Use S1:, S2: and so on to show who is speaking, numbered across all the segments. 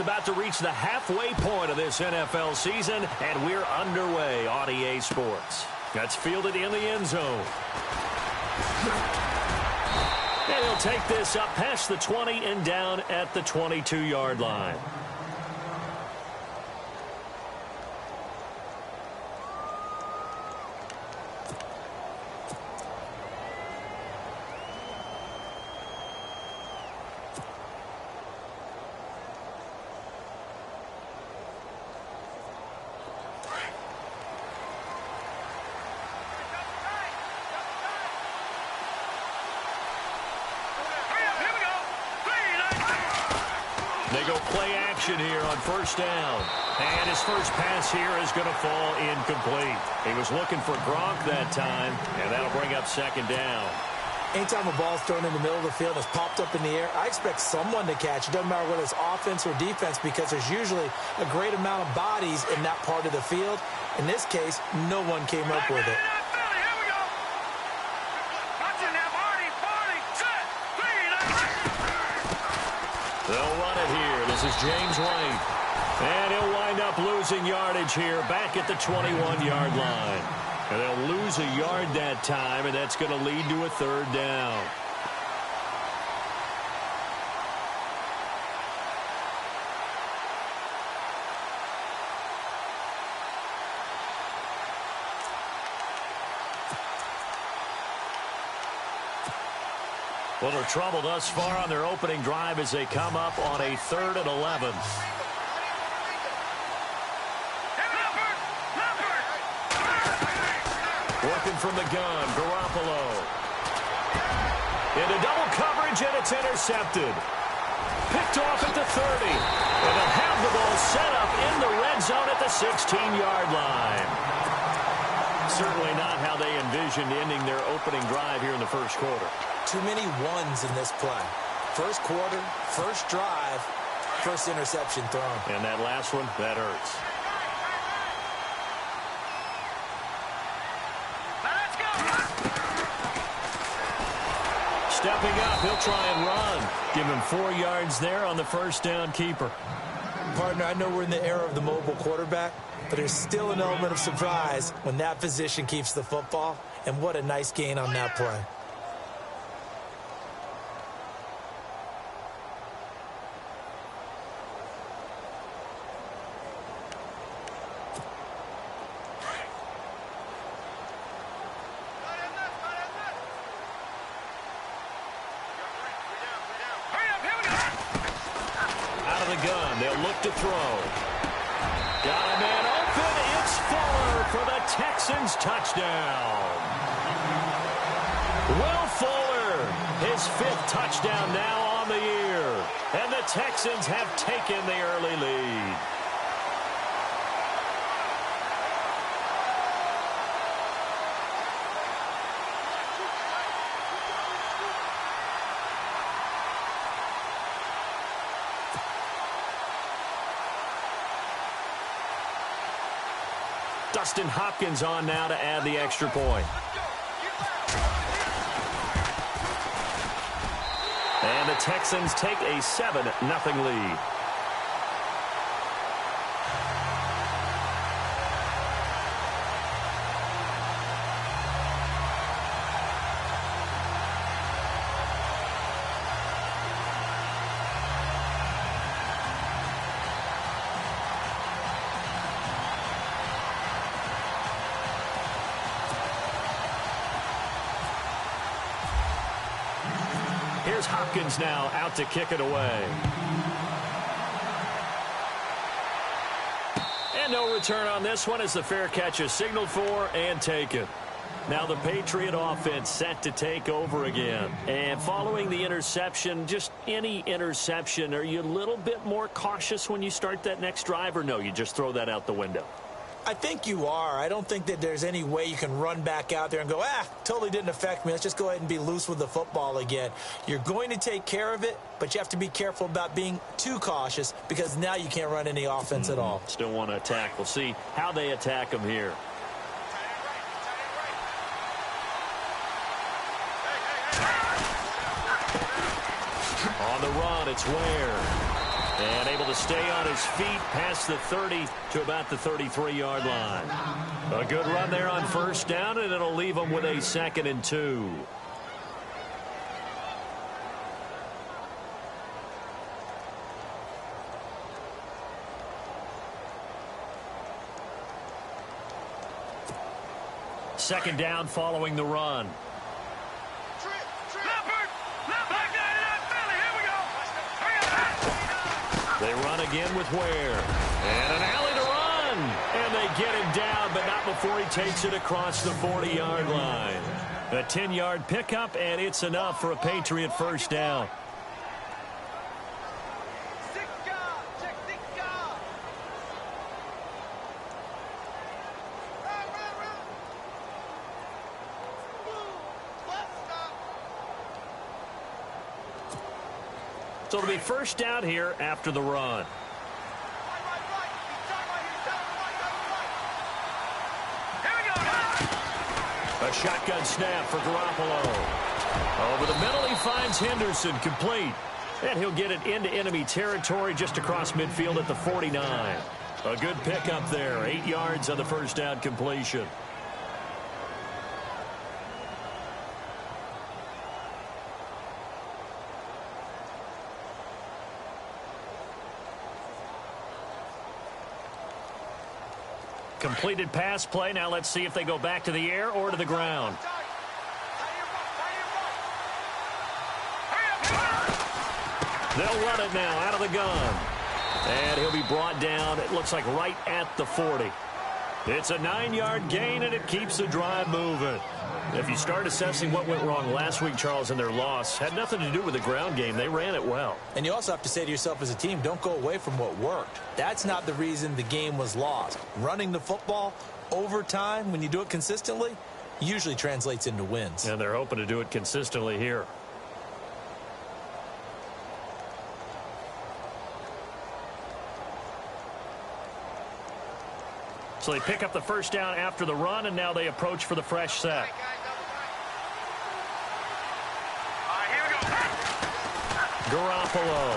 S1: About to reach the halfway point of this NFL season, and we're underway on EA Sports. That's fielded in the end zone. And he'll take this up past the 20 and down at the 22-yard line. They go play action here on first down. And his first pass here is going to fall incomplete. He was looking for Gronk that time, and that'll bring up second down.
S2: Anytime a ball's thrown in the middle of the field, it's popped up in the air, I expect someone to catch. It doesn't matter whether it's offense or defense because there's usually a great amount of bodies in that part of the field. In this case, no one came up with it.
S1: They'll run it here. This is James White. And he'll wind up losing yardage here back at the 21-yard line. And they'll lose a yard that time, and that's going to lead to a third down. Little trouble thus far on their opening drive as they come up on a 3rd and 11. Working from the gun, Garoppolo. Into double coverage, and it's intercepted. Picked off at the 30. And they'll have the ball set up in the red zone at the 16-yard line. Certainly not how they envisioned ending their opening drive here in the first quarter.
S2: Too many ones in this play. First quarter, first drive, first interception thrown.
S1: And that last one, that hurts.
S3: Let's go.
S1: Stepping up, he'll try and run. Give him 4 yards there on the first down keeper.
S2: Partner, I know we're in the era of the mobile quarterback, but there's still an element of surprise when that position keeps the football. And what a nice gain on that play.
S1: They'll look to throw. Got a man open. It's Fuller for the Texans touchdown. Will Fuller, his 5th touchdown now on the year. And the Texans have taken the early lead. Dustin Hopkins on now to add the extra point. And the Texans take a 7-0 lead. Here's Hopkins now out to kick it away. And no return on this one as the fair catch is signaled for and taken. Now the Patriot offense set to take over again. And following the interception, just any interception, are you a little bit more cautious when you start that next drive, or no, you just throw that out the window?
S2: I think you are. I don't think that there's any way you can run back out there and go, totally didn't affect me. Let's just go ahead and be loose with the football again. You're going to take care of it, but you have to be careful about being too cautious because now you can't run any offense at all.
S1: Still want to attack. We'll see how they attack them here. On the run, it's Ware. And able to stay on his feet past the 30 to about the 33-yard line. A good run there on first down, and it'll leave him with a 2nd and 2. Second down following the run. They run again with Ware. And an alley to run. And they get him down, but not before he takes it across the 40-yard line. A 10-yard pickup, and it's enough for a Patriot first down. So it'll be first down here after the run. A shotgun snap for Garoppolo. Over the middle, he finds Henderson, complete. And he'll get it into enemy territory just across midfield at the 49. A good pickup there, 8 yards on the first down completion. Completed pass play. Now let's see if they go back to the air or to the ground. They'll run it now out of the gun. And he'll be brought down, it looks like right at the 40. It's a 9-yard gain, and it keeps the drive moving. If you start assessing what went wrong last week, Charles, in their loss, had nothing to do with the ground game. They ran it well.
S2: And you also have to say to yourself as a team, don't go away from what worked. That's not the reason the game was lost. Running the football over time, when you do it consistently, usually translates into wins.
S1: And they're hoping to do it consistently here. So they pick up the first down after the run, and now they approach for the fresh set. Garoppolo.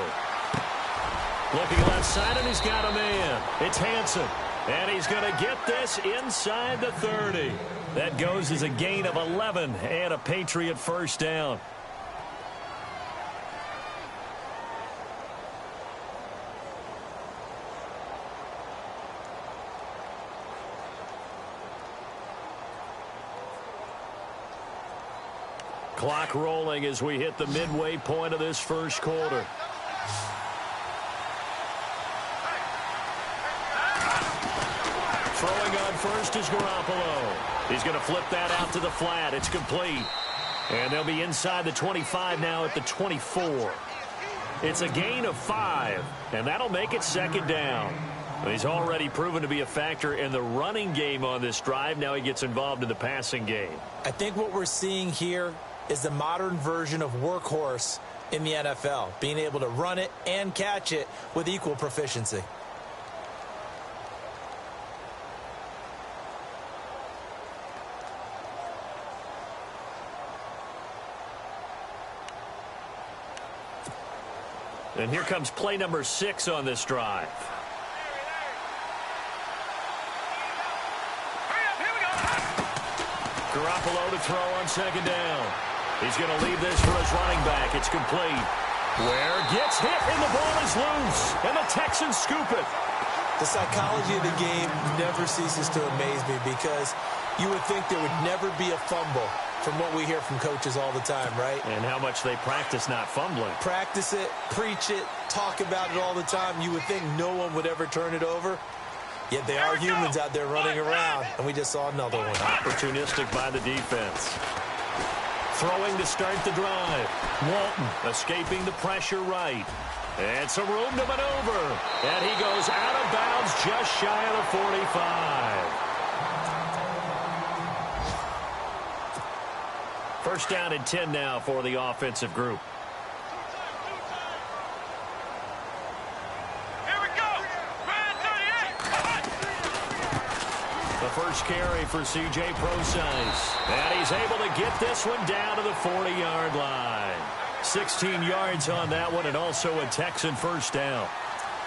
S1: Looking left side, and he's got a man. It's Hansen. And he's going to get this inside the 30. That goes as a gain of 11 and a Patriot first down. Clock rolling as we hit the midway point of this first quarter. Throwing on first is Garoppolo. He's going to flip that out to the flat. It's complete. And they'll be inside the 25 now at the 24. It's a gain of 5, and that'll make it second down. He's already proven to be a factor in the running game on this drive. Now he gets involved in the passing game.
S2: I think what we're seeing here is the modern version of workhorse in the NFL, being able to run it and catch it with equal proficiency.
S1: And here comes play number 6 on this drive. Garoppolo to throw on second down. He's going to leave this for his running back. It's complete. Ware gets hit, and the ball is loose. And the Texans scoop it.
S2: The psychology of the game never ceases to amaze me, because you would think there would never be a fumble from what we hear from coaches all the time, right?
S1: And how much they practice not fumbling.
S2: Practice it, preach it, talk about it all the time. You would think no one would ever turn it over. Yet they are humans out there running around, and we just saw another one.
S1: Opportunistic by the defense. Throwing to start the drive. Walton escaping the pressure right. And some room to maneuver. And he goes out of bounds just shy of the 45. First down and 10 now for the offensive group. First carry for C.J. Prosise. And he's able to get this one down to the 40-yard line. 16 yards on that one, and also a Texan first down.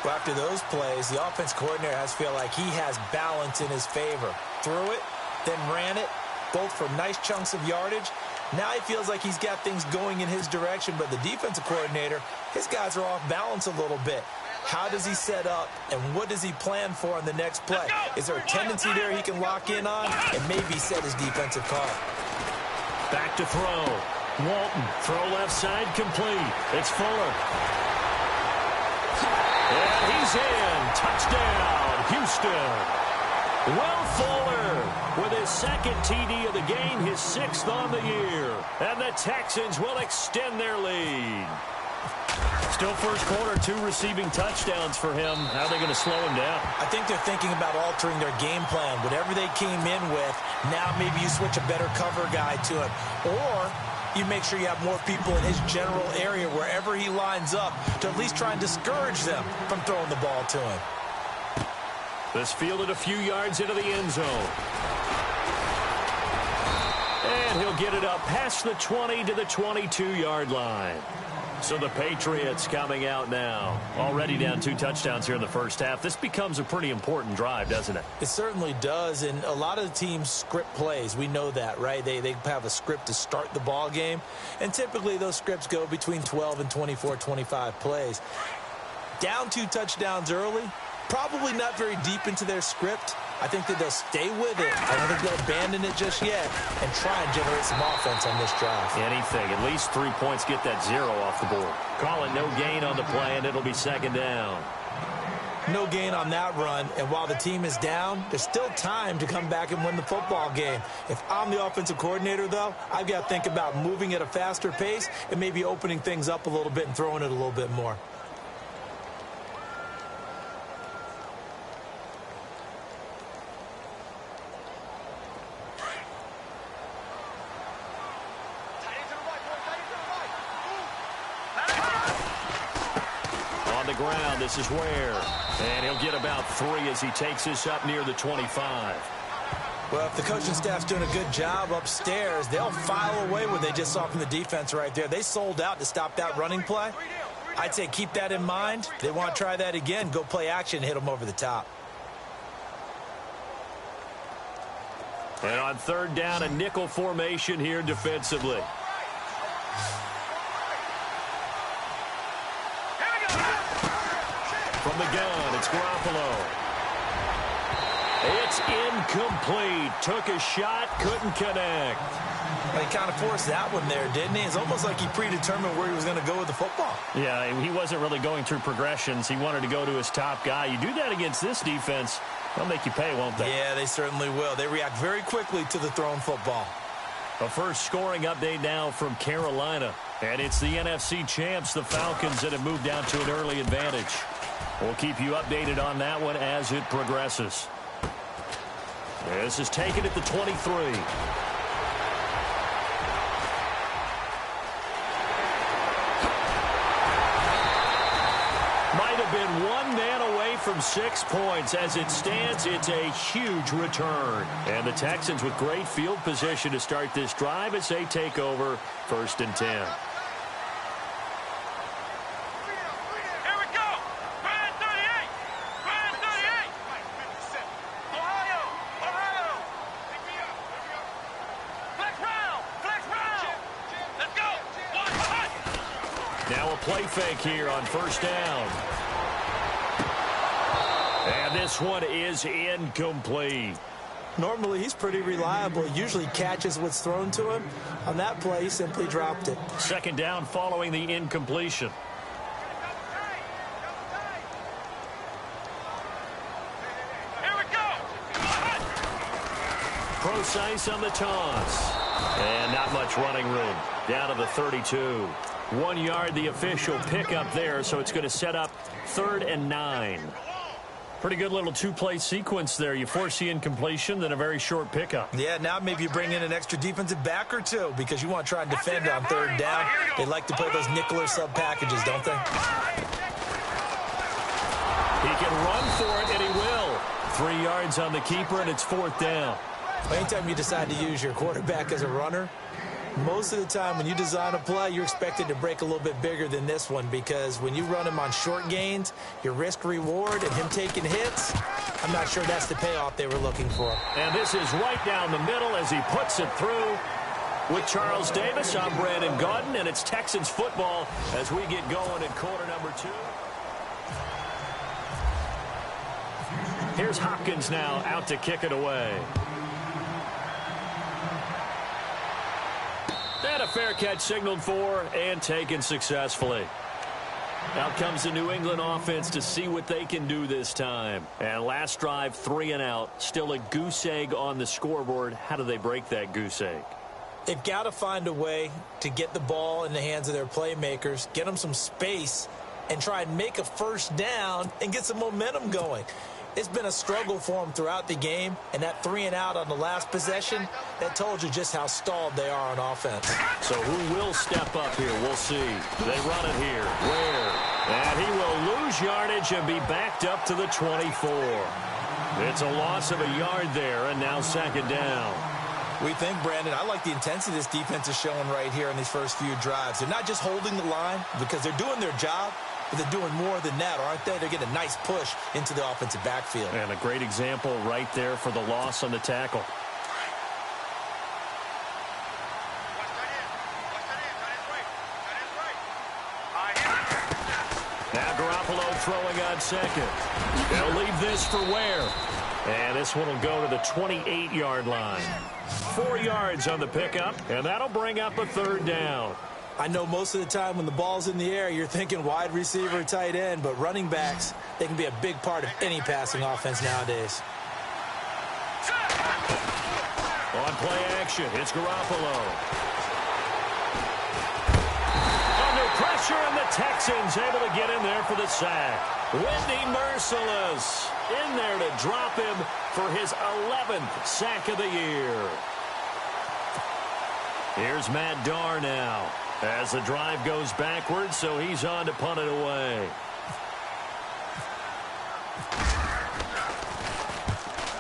S2: Well, after those plays, the offense coordinator has to feel like he has balance in his favor. Threw it, then ran it, both for nice chunks of yardage. Now he feels like he's got things going in his direction, but the defensive coordinator, his guys are off balance a little bit. How does he set up, and what does he plan for on the next play? Is there a tendency there he can lock in on and maybe set his defensive call?
S1: Back to throw. Walton, throw left side, complete. It's Fuller. And he's in. Touchdown, Houston. Will Fuller with his second TD of the game, his 6th on the year. And the Texans will extend their lead. Still first quarter, 2 receiving touchdowns for him. How are they going to slow him down?
S2: I think they're thinking about altering their game plan. Whatever they came in with, now maybe you switch a better cover guy to him. Or you make sure you have more people in his general area wherever he lines up to at least try and discourage them from throwing the ball to him.
S1: This fielded a few yards into the end zone. And he'll get it up past the 20 to the 22-yard line. So the Patriots coming out now. Already down 2 touchdowns here in the first half. This becomes a pretty important drive, doesn't it?
S2: It certainly does, and a lot of the teams script plays. We know that, right? They have a script to start the ball game, and typically those scripts go between 12 and 24, 25 plays. Down 2 touchdowns early, probably not very deep into their script. I think that they'll stay with it. I don't think they'll abandon it just yet and try and generate some offense on this drive.
S1: Anything. At least 3 points, get that 0 off the board. Call it no gain on the play, and it'll be 2nd down.
S2: No gain on that run, and while the team is down, there's still time to come back and win the football game. If I'm the offensive coordinator, though, I've got to think about moving at a faster pace and maybe opening things up a little bit and throwing it a little bit more.
S1: Ground. This is Ware. And he'll get about 3 as he takes this up near the 25.
S2: Well, if the coaching staff's doing a good job upstairs, they'll file away what they just saw from the defense right there. They sold out to stop that running play. I'd say keep that in mind. If they want to try that again, go play action and hit them over the top.
S1: And on 3rd down, a nickel formation here defensively. From the gun, it's Garoppolo. It's incomplete. Took a shot, couldn't connect.
S2: Well, he kind of forced that one there, didn't he? It's almost like he predetermined where he was going to go with the football.
S1: Yeah, he wasn't really going through progressions. He wanted to go to his top guy. You do that against this defense, they'll make you pay, won't they?
S2: Yeah, they certainly will. They react very quickly to the thrown football.
S1: A first scoring update now from Carolina. And it's the NFC champs, the Falcons, that have moved down to an early advantage. We'll keep you updated on that one as it progresses. This is taken at the 23. Might have been 1 man away from 6 points. As it stands, it's a huge return. And the Texans with great field position to start this drive as they take over 1st and 10. Now a play fake here on 1st down. And this one is incomplete.
S2: Normally, he's pretty reliable. He usually catches what's thrown to him. On that play, he simply dropped it.
S1: 2nd down following the incompletion.
S3: Here we go.
S1: Precise on the toss. And not much running room. Down to the 32. 1 yard, the official pickup there, so it's going to set up 3rd and 9. Pretty good little 2-play sequence there. You force the incompletion, then a very short pickup.
S2: Yeah, now maybe you bring in an extra defensive back or 2 because you want to try and defend on 3rd down. They like to play those nickel or sub packages, don't they?
S1: He can run for it, and he will. 3 yards on the keeper, and it's 4th down.
S2: Anytime you decide to use your quarterback as a runner, Most of the time when you design a play, you're expected to break a little bit bigger than this one, because when you run him on short gains, your risk-reward and him taking hits, I'm not sure that's the payoff they were looking for.
S1: And this is right down the middle as he puts it through. With Charles Davis, I'm Brandon Gaudin, and it's Texans football as we get going in quarter number 2. Here's Hopkins now out to kick it away. And a fair catch signaled for and taken successfully. Out comes the New England offense to see what they can do this time. And last drive, 3 and out. Still a goose egg on the scoreboard. How do they break that goose egg?
S2: They've got to find a way to get the ball in the hands of their playmakers, get them some space, and try and make a first down and get some momentum going. It's been a struggle for them throughout the game, and that 3 and out on the last possession, that told you just how stalled they are on offense.
S1: So who will step up here? We'll see. They run it here. Where? And he will lose yardage and be backed up to the 24. It's a loss of a yard there, and now second down.
S4: We think, Brandon, I like the intensity this defense is showing right here in these first few drives. They're not just holding the line because they're doing their job, but they're doing more than that, aren't they? They're getting a nice push into the offensive backfield.
S1: And a great example right there for the loss on the tackle. Now Garoppolo throwing on second. They'll leave this for Ware. And this one will go to the 28-yard line. 4 yards on the pickup, and that'll bring up a third down.
S2: I know most of the time when the ball's in the air, you're thinking wide receiver, tight end, but running backs, they can be a big part of any passing offense nowadays.
S1: On play action, it's Garoppolo. Under pressure, and the Texans able to get in there for the sack. Whitney Merciless in there to drop him for his 11th sack of the year. Here's Matt Darr now as the drive goes backwards, so he's on to punt it away.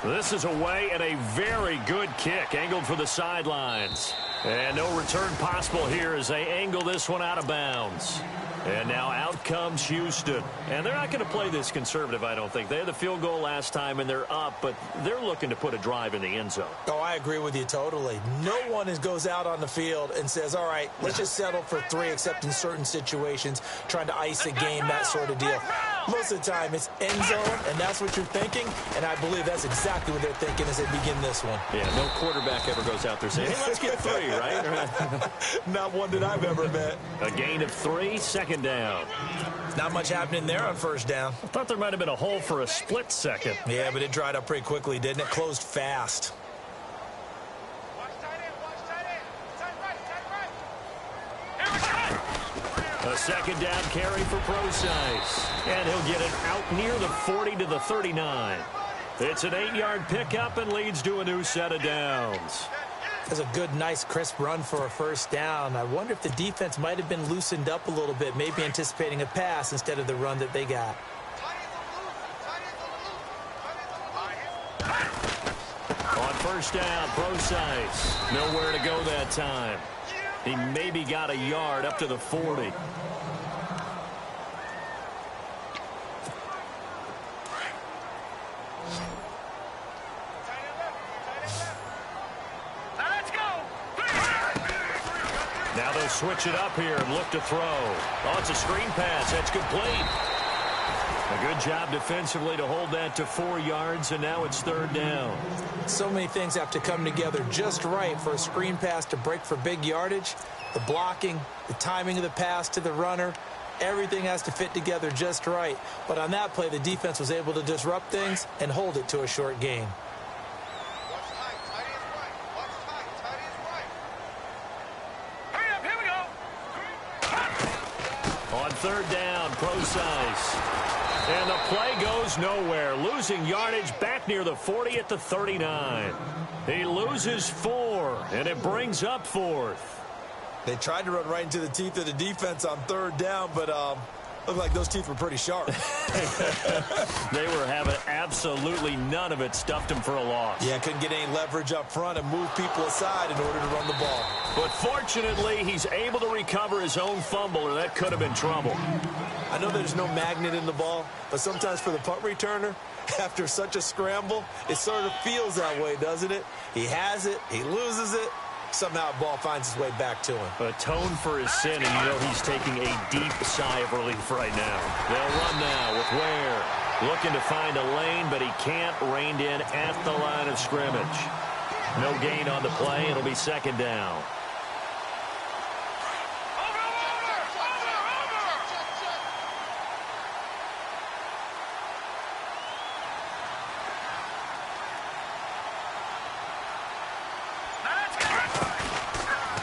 S1: This is away, and a very good kick angled for the sidelines. And no return possible here as they angle this one out of bounds. And now out comes Houston. And they're not going to play this conservative, I don't think. They had the field goal last time, and they're up, but they're looking to put a drive in the end zone.
S2: Oh, I agree with you totally. No one goes out on the field and says, all right, let's just settle for 3, except in certain situations, trying to ice a game, that sort of deal. Most of the time, it's end zone, and that's what you're thinking, and I believe that's exactly what they're thinking as they begin this one.
S1: Yeah, no quarterback ever goes out there saying, hey, let's get 3, right?
S2: Not one that I've ever met.
S1: A gain of 3, second down.
S2: Not much happening there on first down.
S1: I thought there might have been a hole for a split second.
S2: Yeah, but it dried up pretty quickly, didn't it? Closed fast.
S1: A second down carry for Procise. And he'll get it out near the 40 to the 39. It's an 8-yard pickup and leads to a new set of downs.
S2: That's a good, nice, crisp run for a first down. I wonder if the defense might have been loosened up a little bit, maybe anticipating a pass instead of the run that they got.
S1: On first down, Procise. Nowhere to go that time. He maybe got a yard up to the 40. Now they'll switch it up here and look to throw. Oh, it's a screen pass. That's complete. A good job defensively to hold that to 4 yards, and now it's third down.
S2: So many things have to come together just right for a screen pass to break for big yardage. The blocking, the timing of the pass to the runner, everything has to fit together just right. But on that play, the defense was able to disrupt things and hold it to a short gain.
S1: On third down, Procise. And the play goes nowhere. Losing yardage back near the 40 at the 39. He loses 4, and it brings up 4th.
S4: They tried to run right into the teeth of the defense on third down, but Looked like those teeth were pretty sharp.
S1: They were having absolutely none of it. Stuffed him for a loss.
S4: Yeah, couldn't get any leverage up front and move people aside in order to run the ball.
S1: But fortunately, he's able to recover his own fumble, or that could have been trouble.
S4: I know there's no magnet in the ball, but sometimes for the punt returner, after such a scramble, it sort of feels that way, doesn't it? He has it, he loses it, somehow the ball finds its way back to him.
S1: Atone for his sin, and you know he's taking a deep sigh of relief right now. They'll run now with Ware. Looking to find a lane, but he can't. Reined in at the line of scrimmage. No gain on the play. It'll be second down.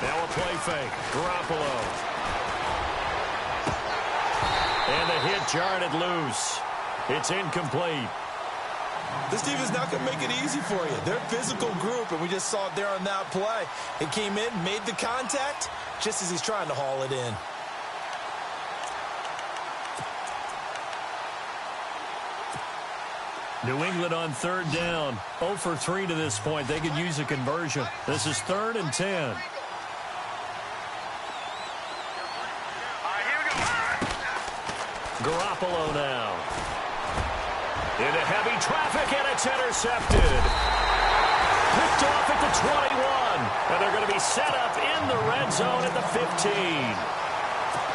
S1: Now a play fake. Garoppolo. And the hit jarred it loose. It's incomplete.
S4: This team is not going to make it easy for you. They're a physical group, and we just saw it there on that play. It came in, made the contact, just as he's trying to haul it in.
S1: New England on third down. 0 for 3 to this point. They could use a conversion. This is 3rd and 10. Garoppolo now. Into heavy traffic, and it's intercepted. Picked off at the 21. And they're going to be set up in the red zone at the 15.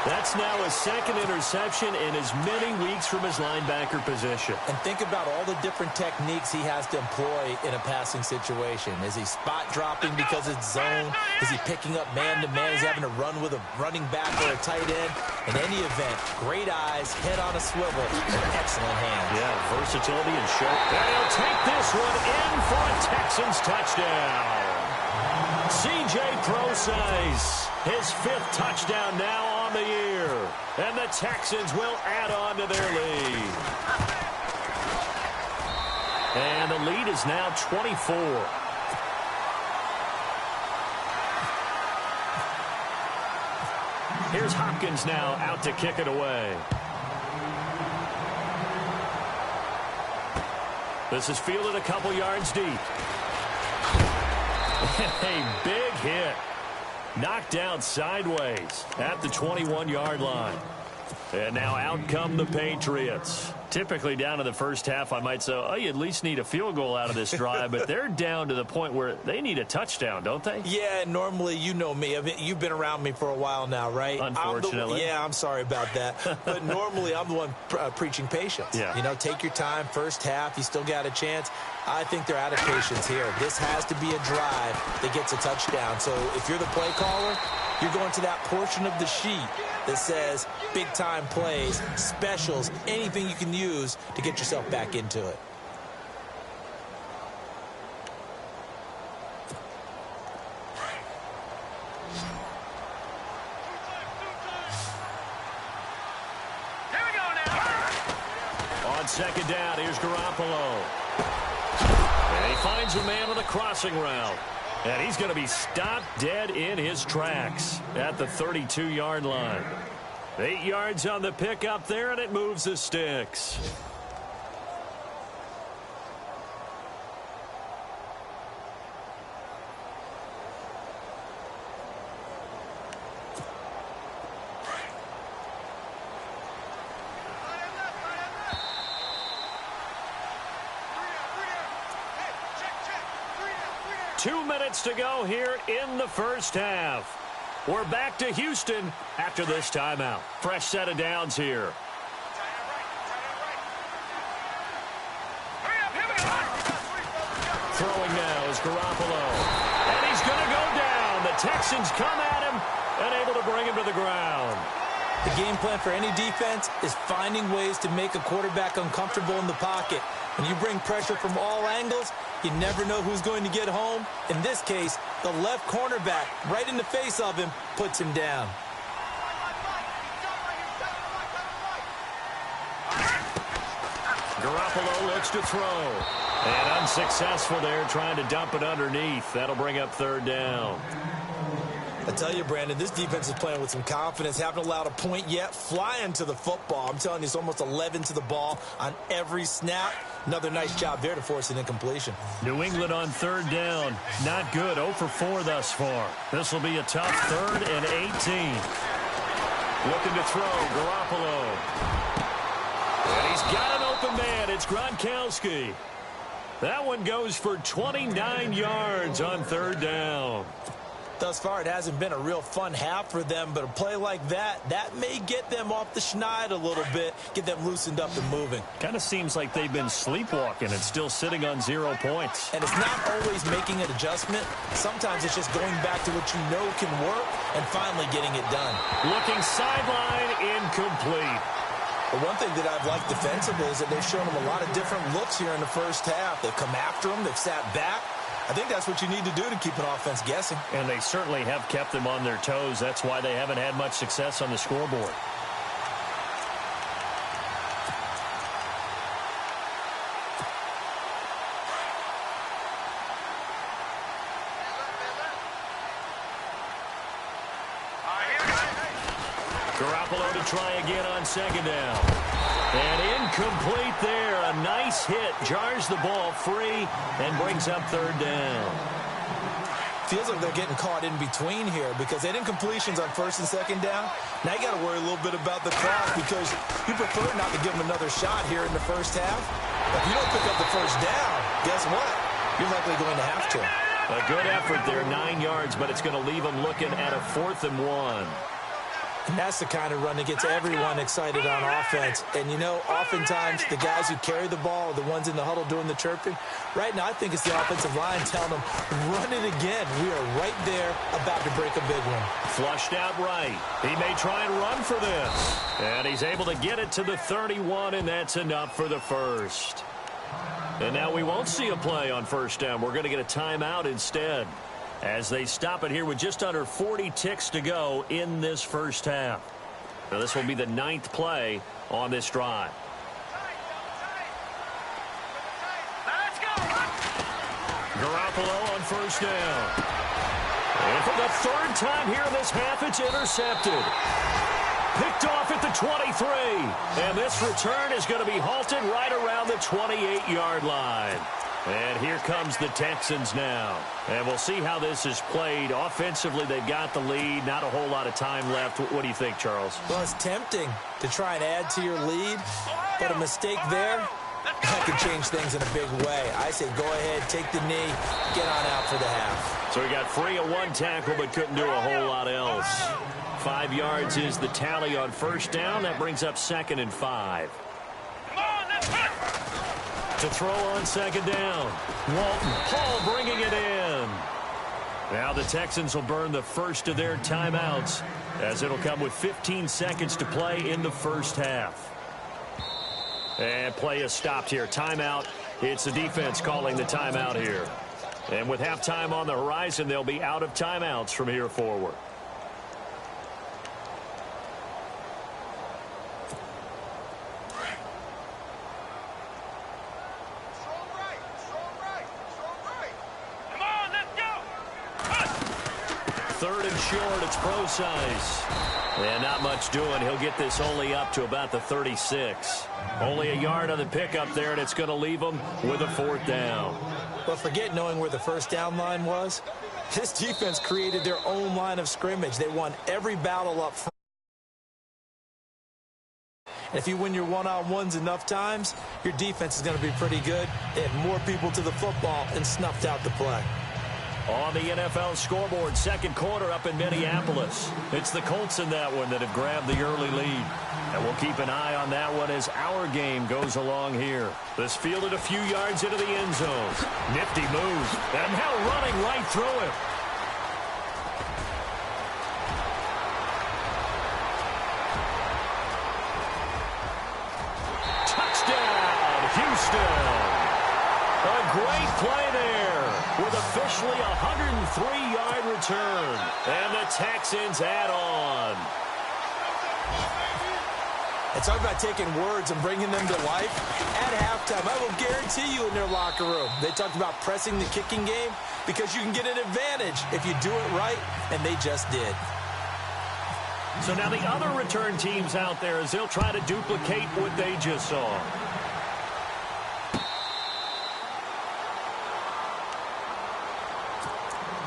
S1: That's now his second interception in as many weeks from his linebacker position.
S2: And think about all the different techniques he has to employ in a passing situation. Is he spot dropping because it's zone? Is he picking up man-to-man? Is he having to run with a running back or a tight end? In any event, great eyes, head on a swivel, and excellent hands.
S1: Yeah, versatility and show. And he'll take this one in for a Texans touchdown. C.J. Procise, his 5th touchdown now on the year. And the Texans will add on to their lead. And the lead is now 24. Here's Hopkins now out to kick it away. This is fielded a couple yards deep. A big hit. Knocked down sideways at the 21-yard line. And now out come the Patriots. Typically down in the first half, I might say, oh, you at least need a field goal out of this drive. But they're down to the point where they need a touchdown, don't they?
S2: Yeah, normally, you know me. You've been around me for a while now, right?
S1: Unfortunately.
S2: I'm sorry about that. But normally, I'm the one preaching patience.
S1: Yeah.
S2: You know, take your time. First half, you still got a chance. I think they're out of patience here. This has to be a drive that gets a touchdown. So if you're the play caller, you're going to that portion of the sheet that says big-time plays, specials, anything you can use to get yourself back into it.
S3: Here we go now.
S1: On second down, here's Garoppolo. And he finds a man on the crossing route. And he's going to be stopped dead in his tracks at the 32-yard line. 8 yards on the pickup there, and it moves the sticks. Two minutes to go here in the first half. We're back to Houston after this timeout. Fresh set of downs here. Throwing now is Garoppolo. And he's going to go down. The Texans come at him and able to bring him to the ground.
S2: The game plan for any defense is finding ways to make a quarterback uncomfortable in the pocket. When you bring pressure from all angles, you never know who's going to get home. In this case, the left cornerback, right in the face of him, puts him down.
S1: Garoppolo looks to throw. And unsuccessful there, trying to dump it underneath. That'll bring up third down.
S4: I tell you, Brandon, this defense is playing with some confidence. Haven't allowed a point yet. Flying to the football. I'm telling you, it's almost 11 to the ball on every snap. Another nice job there to force an incompletion.
S1: New England on third down. Not good. 0 for 4 thus far. This will be a tough 3rd and 18. Looking to throw. Garoppolo. And he's got an open man. It's Gronkowski. That one goes for 29 yards on third down.
S2: Thus far, it hasn't been a real fun half for them, but a play like that may get them off the schneid a little bit, get them loosened up and moving.
S1: Kind of seems like they've been sleepwalking and still sitting on 0 points.
S2: And it's not always making an adjustment. Sometimes it's just going back to what you know can work and finally getting it done.
S1: Looking sideline, incomplete.
S2: But one thing that I've liked defensively is that they've shown them a lot of different looks here in the first half. They've come after them. They've sat back. I think that's what you need to do to keep an offense guessing.
S1: And they certainly have kept them on their toes. That's why they haven't had much success on the scoreboard. Garoppolo to try again on second down. And incomplete there. A nice hit. Jars the ball free and brings up third down.
S2: Feels like they're getting caught in between here because they had incompletions on first and second down. Now you got to worry a little bit about the clock because you prefer not to give them another shot here in the first half. But if you don't pick up the first down, guess what? You're likely going to have to.
S1: A good effort there, 9 yards, but it's going to leave them looking at a 4th and 1.
S2: And that's the kind of run that gets everyone excited on offense. And, you know, oftentimes the guys who carry the ball are the ones in the huddle doing the chirping. Right now, I think it's the offensive line telling them, run it again. We are right there about to break a big one.
S1: Flushed out right. He may try and run for this. And he's able to get it to the 31, and that's enough for the first. And now we won't see a play on first down. We're going to get a timeout instead, as they stop it here with just under 40 ticks to go in this first half. Now this will be the 9th play on this drive. Garoppolo on first down. And for the 3rd time here in this half, it's intercepted. Picked off at the 23. And this return is going to be halted right around the 28-yard line. And here comes the Texans now. And we'll see how this is played. Offensively, they've got the lead. Not a whole lot of time left. What do you think, Charles?
S2: Well, it's tempting to try and add to your lead, but a mistake there, that could change things in a big way. I say go ahead, take the knee, get on out for the half.
S1: So he got free of 1 tackle, but couldn't do a whole lot else. 5 yards is the tally on first down. That brings up 2nd and 5. To throw on second down. Walton, Paul bringing it in. Now the Texans will burn the first of their timeouts, as it'll come with 15 seconds to play in the first half. And play is stopped here. Timeout. It's the defense calling the timeout here. And with halftime on the horizon, they'll be out of timeouts from here forward. Third and short, it's Procise. And not much doing. He'll get this only up to about the 36. Only a yard on the pickup there, and it's going to leave him with a 4th down.
S2: But forget knowing where the first down line was. This defense created their own line of scrimmage. They won every battle up front. And if you win your one-on-ones enough times, your defense is going to be pretty good. They had more people to the football and snuffed out the play.
S1: On the NFL scoreboard, 2nd quarter up in Minneapolis. It's the Colts in that one that have grabbed the early lead. And we'll keep an eye on that one as our game goes along here. This fielded a few yards into the end zone. Nifty move. And now running right through it. Touchdown, Houston. A great play there with officially a 103-yard return. And the Texans add on.
S2: It's all about taking words and bringing them to life. At halftime, I will guarantee you in their locker room, they talked about pressing the kicking game. because you can get an advantage if you do it right, and they just did.
S1: So now the other return teams out there as they'll try to duplicate what they just saw.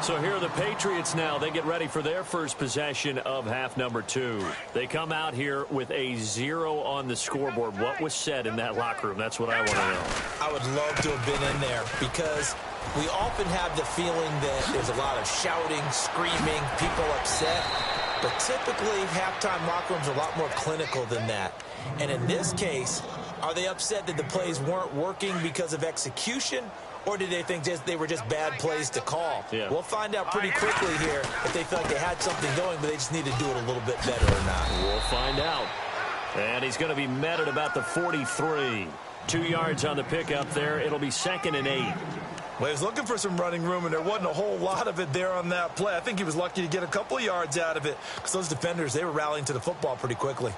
S1: So here are the Patriots now. They get ready for their first possession of half number 2. They come out here with a 0 on the scoreboard. What was said in that locker room? That's what I want to know.
S2: I would love to have been in there because we often have the feeling that there's a lot of shouting, screaming, people upset. But typically, halftime locker rooms are a lot more clinical than that. And in this case, are they upset that the plays weren't working because of execution? Or did they think they were just bad plays to call?
S1: Yeah.
S2: We'll find out pretty quickly here if they feel like they had something going, but they just need to do it a little bit better or not.
S1: We'll find out. And he's going to be met at about the 43. 2 yards on the pickup there. It'll be 2nd and 8.
S4: Well, he was looking for some running room, and there wasn't a whole lot of it there on that play. I think he was lucky to get a couple of yards out of it because those defenders, they were rallying to the football pretty quickly.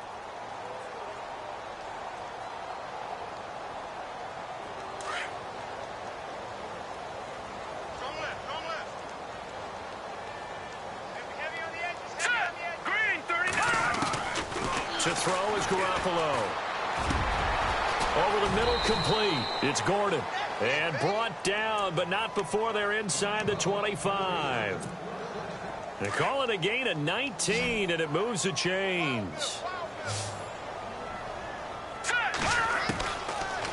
S1: To throw is Garoppolo. Over the middle, complete. It's Gordon. And brought down, but not before they're inside the 25. They call it a gain of 19, and it moves the chains.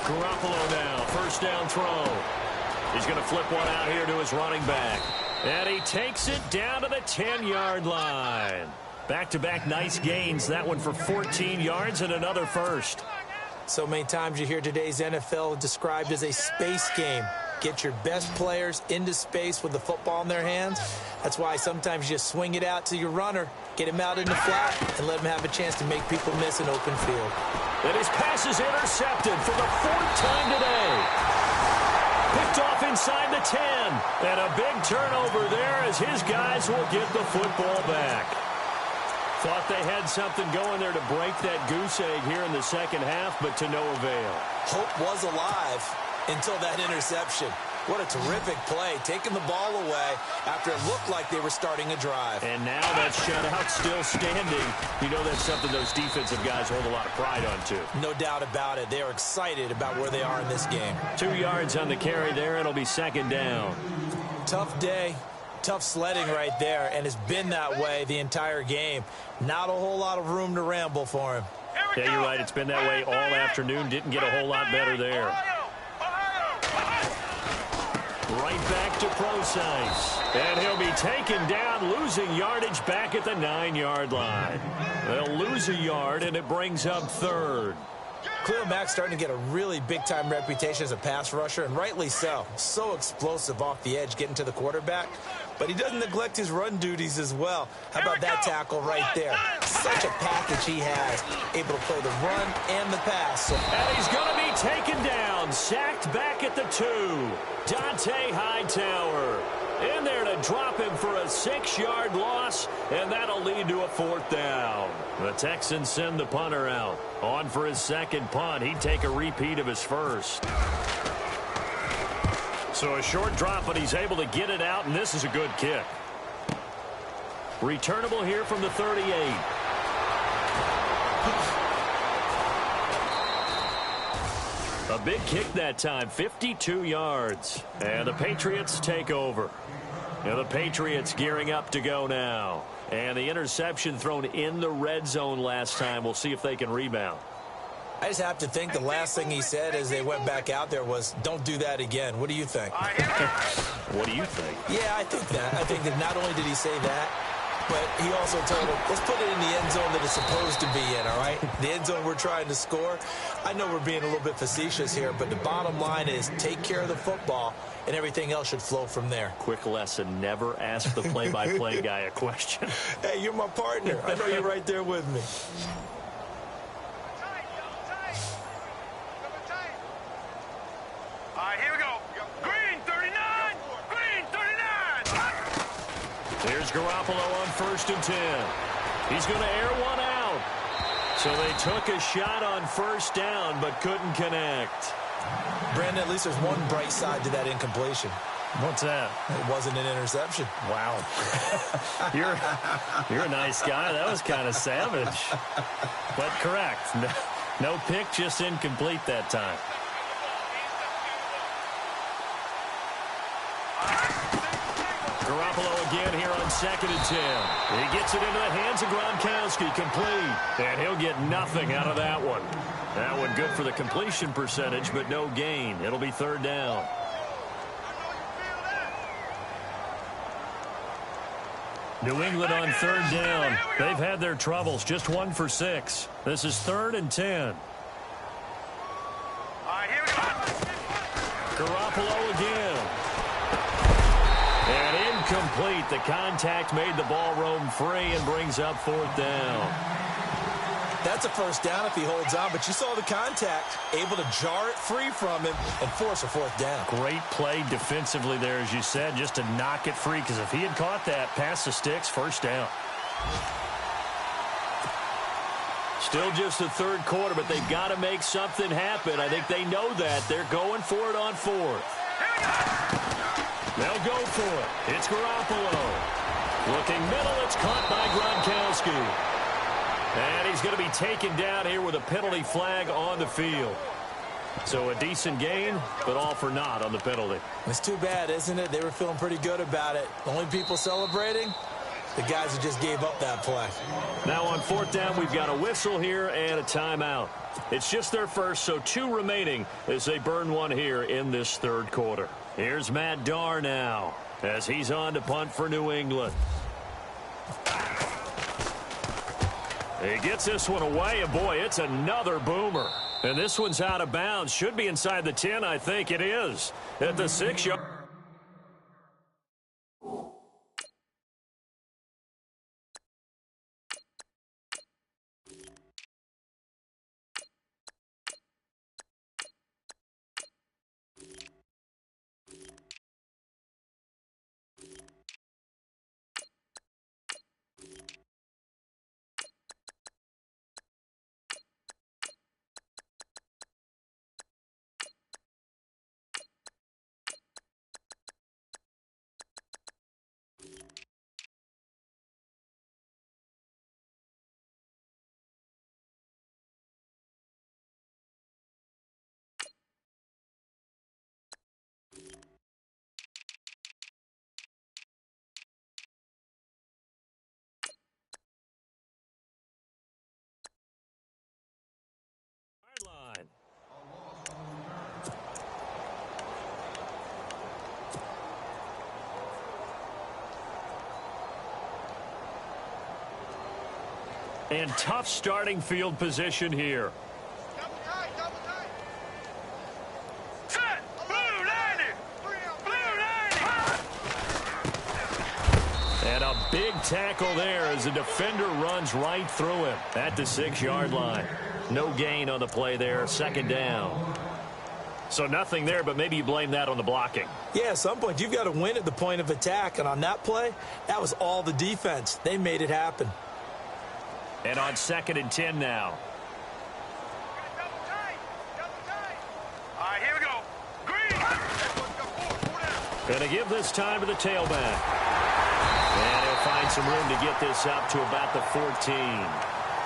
S1: Garoppolo now, first down throw. He's going to flip one out here to his running back. And he takes it down to the 10-yard line. Back-to-back nice gains. That one for 14 yards and another first.
S2: So many times you hear today's NFL described as a space game. Get your best players into space with the football in their hands. That's why sometimes you just swing it out to your runner, get him out in the flat, and let him have a chance to make people miss an open field.
S1: And his pass is intercepted for the 4th time today. Picked off inside the 10. And a big turnover there as his guys will get the football back. Thought they had something going there to break that goose egg here in the second half, but to no avail.
S2: Hope was alive until that interception. What a terrific play, taking the ball away after it looked like they were starting a drive.
S1: And now that shutout still standing. You know that's something those defensive guys hold a lot of pride on, too.
S2: No doubt about it. They are excited about where they are in this game.
S1: 2 yards on the carry there. It'll be 2nd down.
S2: Tough day. Tough sledding right there, and it's been that way the entire game. Not a whole lot of room to ramble for him.
S1: Yeah, you're right. It's been that way all afternoon. Didn't get a whole lot better there. Right back to Procise. And he'll be taken down, losing yardage back at the 9-yard line. They'll lose a yard, and it brings up 3rd.
S2: Khalil Mack's starting to get a really big-time reputation as a pass rusher, and rightly so. So explosive off the edge getting to the quarterback. But he doesn't neglect his run duties as well. How about that tackle right there? Such a package he has, able to play the run and the pass.
S1: And he's going to be taken down, sacked back at the 2. Dante Hightower in there to drop him for a 6-yard loss, and that'll lead to a 4th down. The Texans send the punter out. On for his 2nd punt. He'd take a repeat of his first. So a short drop, but he's able to get it out, and this is a good kick. Returnable here from the 38. A big kick that time, 52 yards. And the Patriots take over. And the Patriots gearing up to go now. And the interception thrown in the red zone last time. We'll see if they can rebound.
S2: I just have to think the last thing he said as they went back out there was, don't do that again. What do you think?
S1: What do you think?
S2: Yeah, I think that. I think that not only did he say that, but he also told him, let's put it in the end zone that it's supposed to be in, all right? The end zone we're trying to score. I know we're being a little bit facetious here, but the bottom line is take care of the football, and everything else should flow from there.
S1: Quick lesson, never ask the play-by-play guy a question.
S2: Hey, you're my partner. I know you're right there with me.
S3: All right, here we go. Green 39. Green 39.
S1: Here's Garoppolo on 1st and 10. He's going to air one out. So they took a shot on 1st down, but couldn't connect.
S2: Brandon, at least there's one bright side to that incompletion.
S1: What's that?
S2: It wasn't an interception.
S1: Wow. You're a nice guy. That was kind of savage. But correct. No pick, just incomplete that time. Garoppolo again here on 2nd and 10. He gets it into the hands of Gronkowski, complete. And he'll get nothing out of that one. That one good for the completion percentage, but no gain. It'll be 3rd down. New England on 3rd down. They've had their troubles, just 1 for 6. This is 3rd and 10.
S3: All right, here we go.
S1: Garoppolo again. And incomplete. The contact made the ball roam free and brings up 4th down.
S2: That's a 1st down if he holds on, but you saw the contact, able to jar it free from him and force a 4th down.
S1: Great play defensively there, as you said, just to knock it free, because if he had caught that, past the sticks, 1st down. Still just the 3rd quarter, but they've got to make something happen. I think they know that. They're going for it on 4th. They'll go for it. It's Garoppolo. Looking middle, it's caught by Gronkowski. And he's going to be taken down here with a penalty flag on the field. So a decent gain, but all for naught on the penalty.
S2: It's too bad, isn't it? They were feeling pretty good about it. The only people celebrating, the guys who just gave up that play.
S1: Now on 4th down, we've got a whistle here and a timeout. It's just their first, so 2 remaining as they burn one here in this 3rd quarter. Here's Matt Darr now as he's on to punt for New England. He gets this one away, and boy, it's another boomer. And this one's out of bounds. Should be inside the 10, I think it is. At the 6-yard. Line. And tough starting field position here.
S3: Set. Blue 90. Blue 90.
S1: And a big tackle there as the defender runs right through him at the 6-yard line. No gain on the play there, 2nd down. So nothing there, but maybe you blame that on the blocking.
S2: Yeah, at some point, you've got to win at the point of attack. And on that play, that was all the defense. They made it happen.
S1: And on 2nd and 10 now.
S3: Double tight. All right, here we go. Green.
S1: Going to give this time to the tailback. And he'll find some room to get this up to about the 14.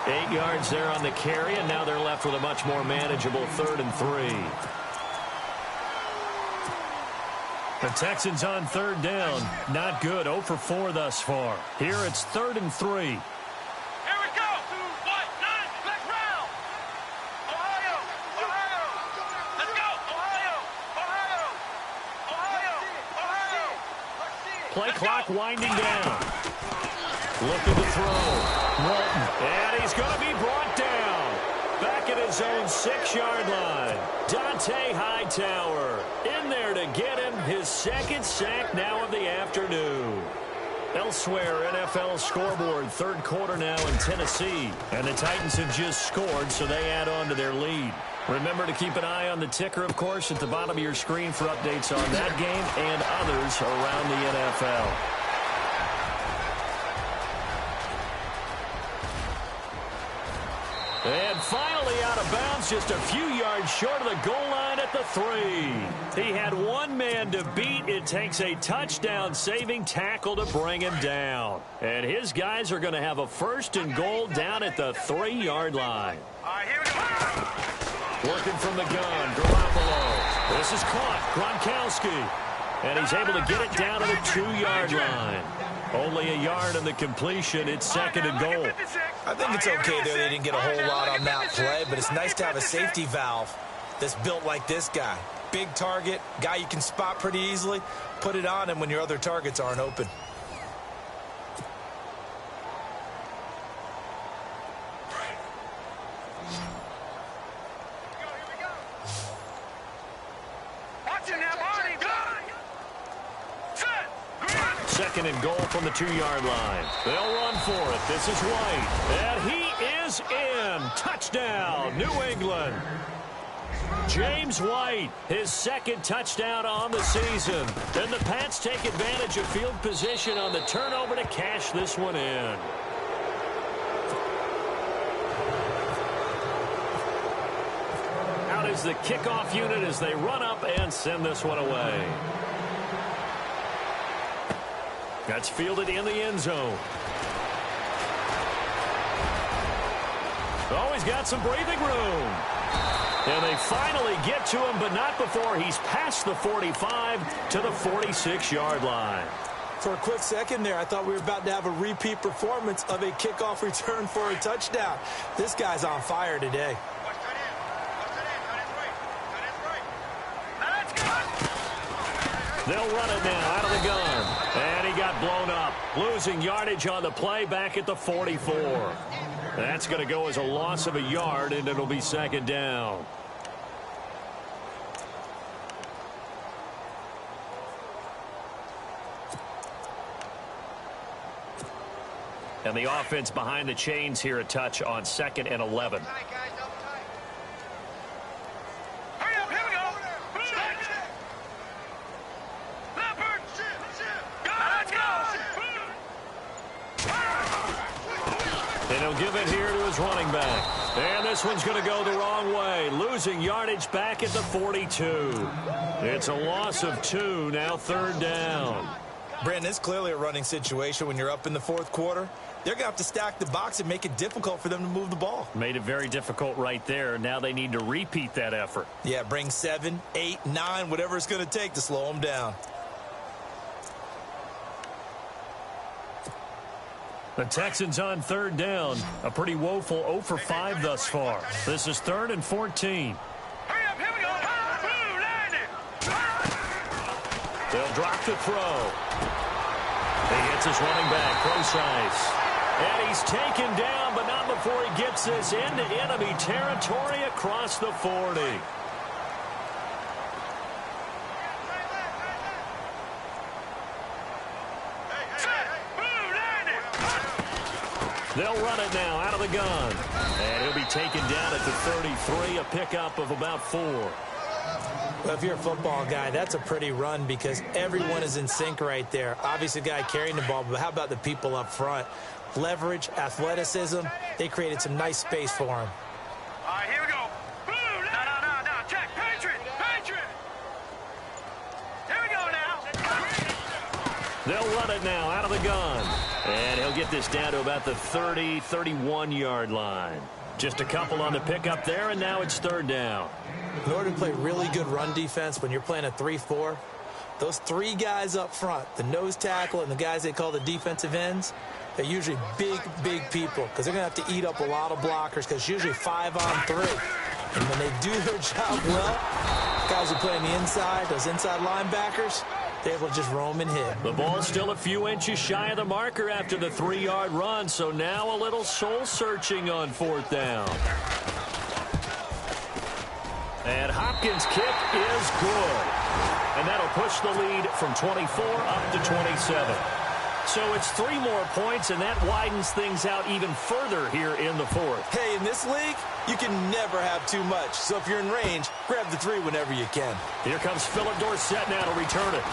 S1: 8 yards there on the carry, and now they're left with a much more manageable 3rd and 3. The Texans on 3rd down. Not good. 0 for 4 thus far. Here it's 3rd and 3.
S3: Here we go. 1, 9, let's round. Ohio. Let's go. Ohio.
S1: Play clock winding down. Looking to throw. Walton. And he's going to be brought down. Back at his own 6-yard line. Dante Hightower in there to get him his 2nd sack now of the afternoon. Elsewhere, NFL scoreboard, 3rd quarter now in Tennessee. And the Titans have just scored, so they add on to their lead. Remember to keep an eye on the ticker, of course, at the bottom of your screen for updates on that game and others around the NFL. And finally out of bounds, just a few yards short of the goal line. good at the 3. He had one man to beat. It takes a touchdown-saving tackle to bring him down. And his guys are going to have a 1st and goal down at the 3-yard line.
S3: All right, here we go.
S1: Working from the gun, Garoppolo. This is caught, Gronkowski. And he's able to get it down to the 2-yard line. Only a yard on the completion. It's 2nd and goal.
S2: I think it's okay there. They didn't get a whole lot on that play, but it's nice to have a safety valve that's built like this guy. Big target, guy you can spot pretty easily. Put it on him when your other targets aren't open.
S1: Second and goal from the 2-yard line. They'll run for it. This is White. And he is in. Touchdown, New England. James White, his 2nd touchdown on the season. And the Pats take advantage of field position on the turnover to cash this one in. Out is the kickoff unit as they run up and send this one away. That's fielded in the end zone. Oh, he's got some breathing room. And they finally get to him, but not before he's past the 45 to the 46-yard line.
S2: For a quick second there, I thought we were about to have a repeat performance of a kickoff return for a touchdown. This guy's on fire today.
S1: They'll run it now out of the gun. And he got blown up. Losing yardage on the play back at the 44. That's going to go as a loss of a yard, and it'll be 2nd down. And the offense behind the chains here a touch on 2nd and 11. And he'll give it here to his running back. And this one's going to go the wrong way. Losing yardage back at the 42. It's a loss of 2, now 3rd down.
S2: Brandon, it's clearly a running situation when you're up in the 4th quarter. They're going to have to stack the box and make it difficult for them to move the ball.
S1: Made it very difficult right there. Now they need to repeat that effort.
S2: Yeah, bring 7, 8, 9, whatever it's going to take to slow them down.
S1: The Texans on 3rd down. A pretty woeful 0 for 5 thus far. This is 3rd and 14. They'll drop the throw. He hits his running back, Procise. And he's taken down, but not before he gets this into enemy territory across the 40. They'll run it now out of the gun. And he'll be taken down at the 33, a pickup of about 4.
S2: Well, if you're a football guy, that's a pretty run because everyone is in sync right there. Obviously, the guy carrying the ball, but how about the people up front? Leverage, athleticism, they created some nice space for him.
S3: All right, here we go. No. Check. Patriot. Here we go now.
S1: They'll run it now out of the gun. And he'll get this down to about the 30, 31-yard line. Just a couple on the pickup there, and now it's 3rd down.
S2: In order to play really good run defense when you're playing a 3-4, those 3 guys up front, the nose tackle and the guys they call the defensive ends, they're usually big people because they're going to have to eat up a lot of blockers because it's usually 5 on 3. And when they do their job well, guys who play on the inside, those inside linebackers, they're able to just roam and hit.
S1: The ball's still a few inches shy of the marker after the 3-yard run, so now a little soul-searching on 4th down. And Hopkins' kick is good. And that'll push the lead from 24 up to 27. So it's 3 more points, and that widens things out even further here in the 4th.
S2: Hey, in this league, you can never have too much. So if you're in range, grab the 3 whenever you can.
S1: Here comes Philip Dorsett now to return it.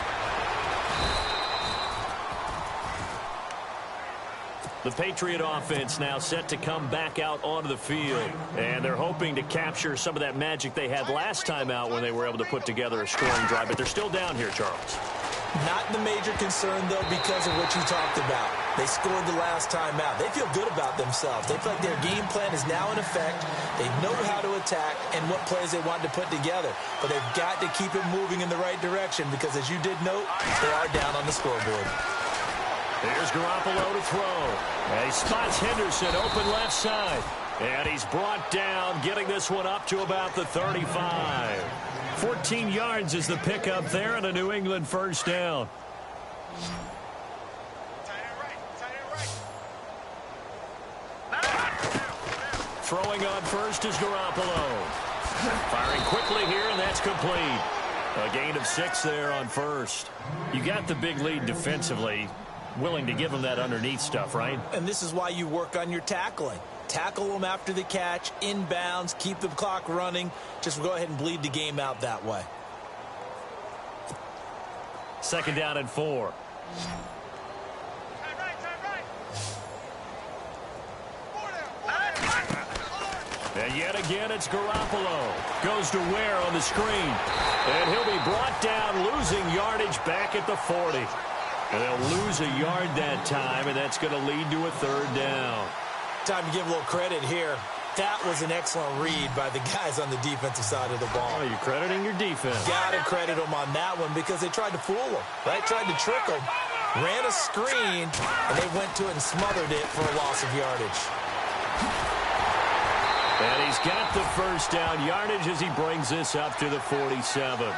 S1: The Patriot offense now set to come back out onto the field. And they're hoping to capture some of that magic they had last time out when they were able to put together a scoring drive. But they're still down here, Charles.
S2: Not the major concern, though, because of what you talked about. They scored the last time out. They feel good about themselves. They feel like their game plan is now in effect. They know how to attack and what plays they want to put together. But they've got to keep it moving in the right direction because, as you did note, they are down on the scoreboard.
S1: Here's Garoppolo to throw. And he spots Henderson open left side. And he's brought down, getting this one up to about the 35. 14 yards is the pickup there and a New England first down. Throwing on first is Garoppolo. Firing quickly here, and that's complete. A gain of 6 there on first. You got the big lead defensively. Willing to give them that underneath stuff, right?
S2: And this is why you work on your tackling. Tackle them after the catch, inbounds, keep the clock running. Just go ahead and bleed the game out that way.
S1: 2nd down and 4. And yet again, it's Garoppolo. Goes to Ware on the screen. And he'll be brought down, losing yardage back at the 40. And they'll lose a yard that time, and that's going to lead to a 3rd down.
S2: Time to give a little credit here. That was an excellent read by the guys on the defensive side of the ball.
S1: Oh, you're crediting your defense.
S2: Got to credit them on that one because they tried to fool them, right? Tried to trick them. Ran a screen, and they went to it and smothered it for a loss of yardage.
S1: And he's got the first down yardage as he brings this up to the 47.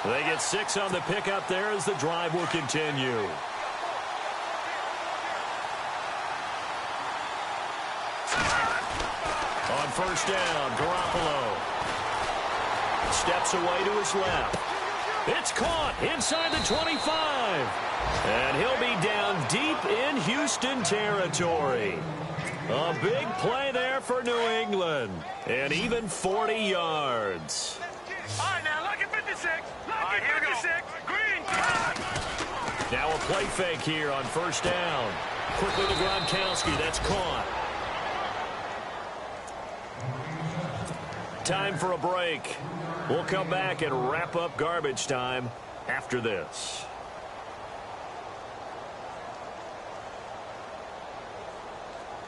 S1: They get 6 on the pickup there as the drive will continue. On first down, Garoppolo steps away to his left. It's caught inside the 25. And he'll be down deep in Houston territory. A big play there for New England. And even 40 yards.
S3: All right, now, look at 56. Look at 56. Green.
S1: Now a play fake here on first down. Quickly to Gronkowski. That's caught. Time for a break. We'll come back and wrap up garbage time after this.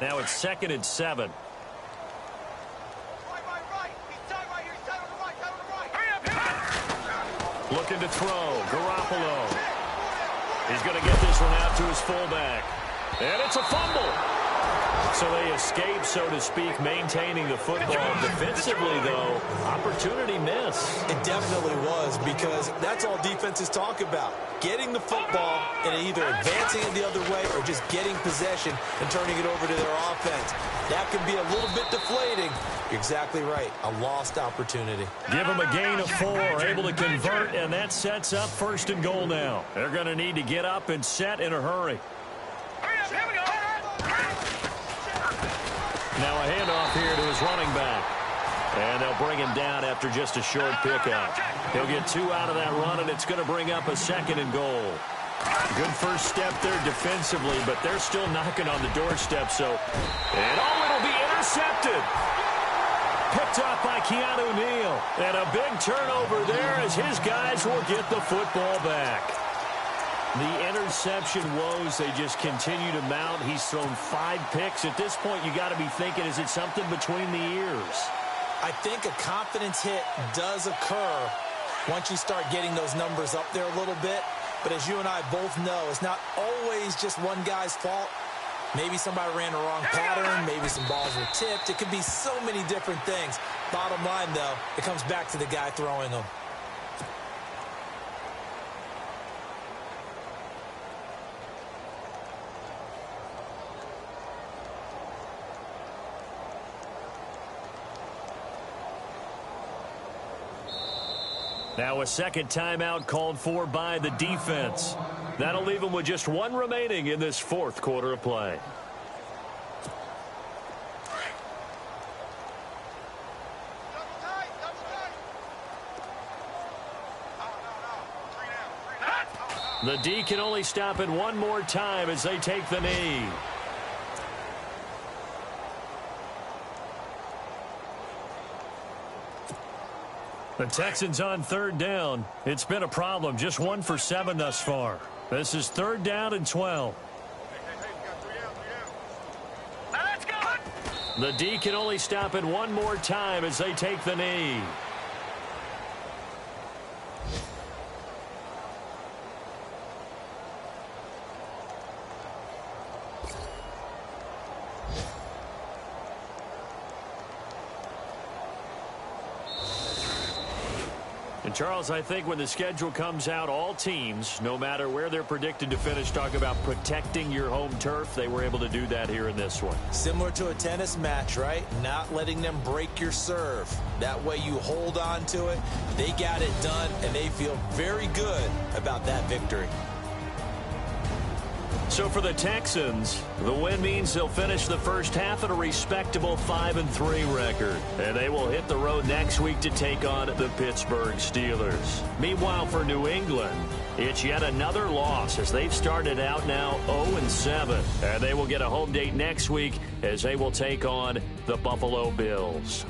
S1: Now it's 2nd and 7. Looking to throw. Garoppolo. He's going to get this one out to his fullback. And it's a fumble. So they escape, so to speak, maintaining the football. Defensively, though, opportunity miss.
S2: It definitely was because that's all defenses talk about. Getting the football and either advancing it the other way or just getting possession and turning it over to their offense. That can be a little bit deflating. You're exactly right. A lost opportunity.
S1: Give them a gain of 4, able to convert, and that sets up 1st and goal now. They're going to need to get up and set in a hurry.
S3: Here we go.
S1: Now a handoff here to his running back. And they'll bring him down after just a short pickup. He'll get 2 out of that run, and it's going to bring up a 2nd and goal. Good first step there defensively, but they're still knocking on the doorstep. And it'll be intercepted. Picked up by Keanu Neal. And a big turnover there as his guys will get the football back. The interception woes, they just continue to mount. He's thrown 5 picks. At this point, you got to be thinking, is it something between the ears?
S2: I think a confidence hit does occur once you start getting those numbers up there a little bit. But as you and I both know, it's not always just one guy's fault. Maybe somebody ran the wrong pattern. Maybe some balls were tipped. It could be so many different things. Bottom line, though, it comes back to the guy throwing them.
S1: Now a 2nd timeout called for by the defense. That'll leave them with just 1 remaining in this 4th quarter of play. The D can only stop it 1 more time as they take the knee. The Texans on third down. It's been a problem. Just 1 for 7 thus far. This is 3rd down and 12.
S3: Now let's go.
S1: The D can only stop it one more time as they take the knee. And Charles, I think when the schedule comes out, all teams, no matter where they're predicted to finish, talk about protecting your home turf. They were able to do that here in this one.
S2: Similar to a tennis match, right? Not letting them break your serve. That way you hold on to it. They got it done, and they feel very good about that victory.
S1: So for the Texans, the win means they'll finish the first half at a respectable 5-3 record. And they will hit the road next week to take on the Pittsburgh Steelers. Meanwhile, for New England, it's yet another loss as they've started out now 0-7. And they will get a home date next week as they will take on the Buffalo Bills.